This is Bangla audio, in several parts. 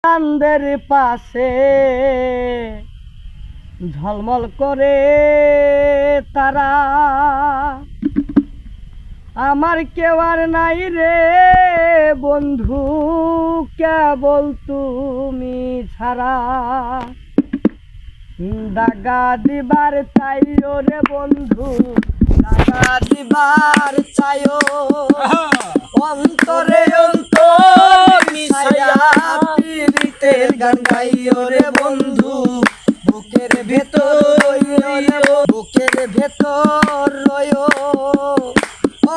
চাঁদের পাশে ঝলমল করে তারা, আমার কেউ আর নাই রে বন্ধু, কেবল তুমি ছাড়া। দাগা দিবার চাইও রে বন্ধু, দাগা দিবার চাইও, অন্তরে অন্তর মিশাইয়া পীড়িতের গান গাইও রে বন্ধু। বুকের ভেতর বুকের ভেতর রয়ো,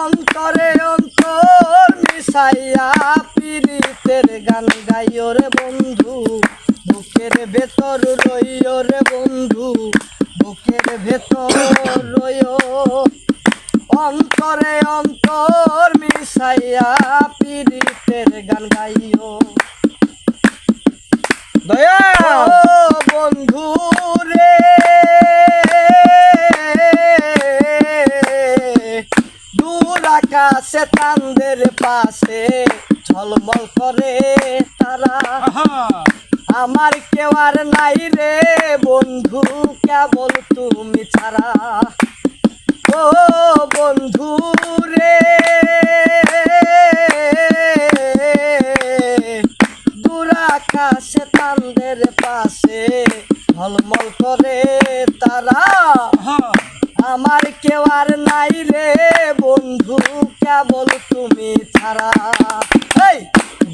অন্তরে অন্তর মিশাইয়া পীড়িতের গান গাইও রে বন্ধু। বুকের ভেতর রইও রে বন্ধু, বুকের ভেতর রইও, অন্তরে অন্তর মিশাইয়া পীড়িতের গান গাইও। দয়া বন্ধু রে, দূর আকাশে চাঁদের পাশে ঝলমল করে তারা, আমার কেউ আর নাই রে বন্ধু, কেবল তুমি ছাড়া। ও বন্ধু রে, দূর আকাশে চাঁদের পাশে ঝলমল করে তারা, আমার কেউ আর নাই রে বন্ধু, কেবল তুমি ছাড়া।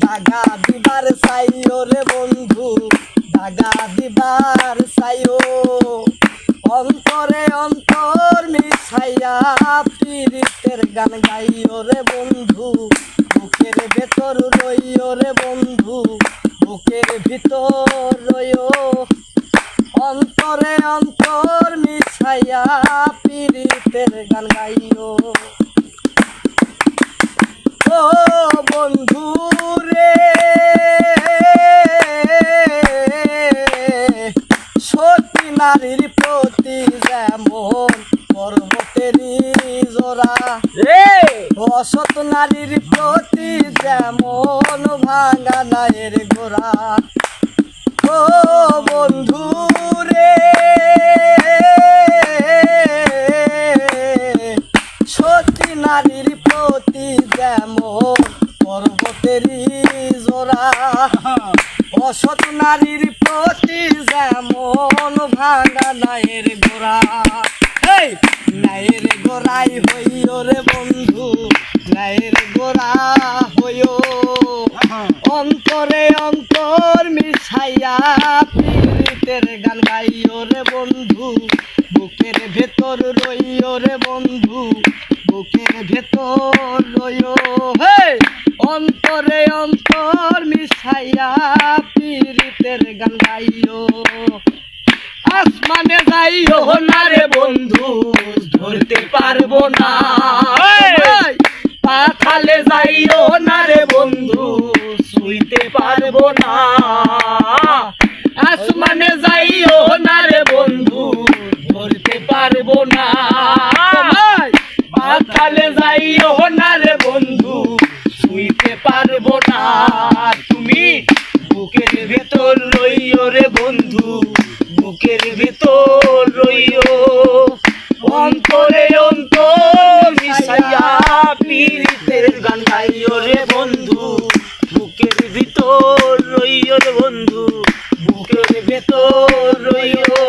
দাগা দিবার চাইও রে বন্ধু, দাগা দিবার চাইও, অন্তরে অন্তর মিশাইয়া পীড়িতের গান গাইও রে বন্ধু। বুকের ভেতর রইও রে বন্ধু, বুকের ভিতর রইও, অন্তরে অন্তর মিশাইয়া পীড়িতের গান গাইও। ও বন্ধু রে, সতী নারীর প্রতি যেমন পর্বতেরই জোড়া, অসৎ নারীর প্রতি যেমন ভাঙা নায়ের গোড়া। ও বন্ধু রে, সতী নারীর প্রতি যেমন পর্বতেরই জোড়া, অসৎ নারীর প্রতি যেমন ভাঙা নায়ের গোড়া। নায়ের গোড়াই হইও রে বন্ধু, নায়ের গোড়া হইও, অন্তরে অন্তর মিশাইয়া পীড়িতের গান গাইও রে বন্ধু। বুকের ভেতর রইও রে বন্ধু, বুকের ভেতর রইও, অন্তরে অন্তর মিশাইয়া পীড়িতের গান গাইও। আসমানে যাইও না রে বন্ধু, ধরতে পারবো না, পাতালে যাইও না রে বন্ধু, শুইতে পারবো না। আসমানে যাইও না রে বন্ধু, ধরতে পারবো না, পাতালে যাইও না রে বন্ধু, শুইতে পারবো না। তুমি বুকের ভেতর রইও রে বন্ধু, বুকের ভেতর রইও, অন্তরে অন্তর মিশাইয়া পীড়িতের গান গাইও রে বন্ধু। বুকের ভিতর রইও রে বন্ধু, বুকের ভেতর রইও,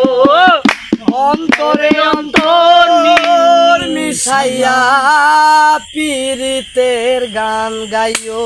অন্তরে অন্তর মিশাইয়া পীড়িতের গান গাইও।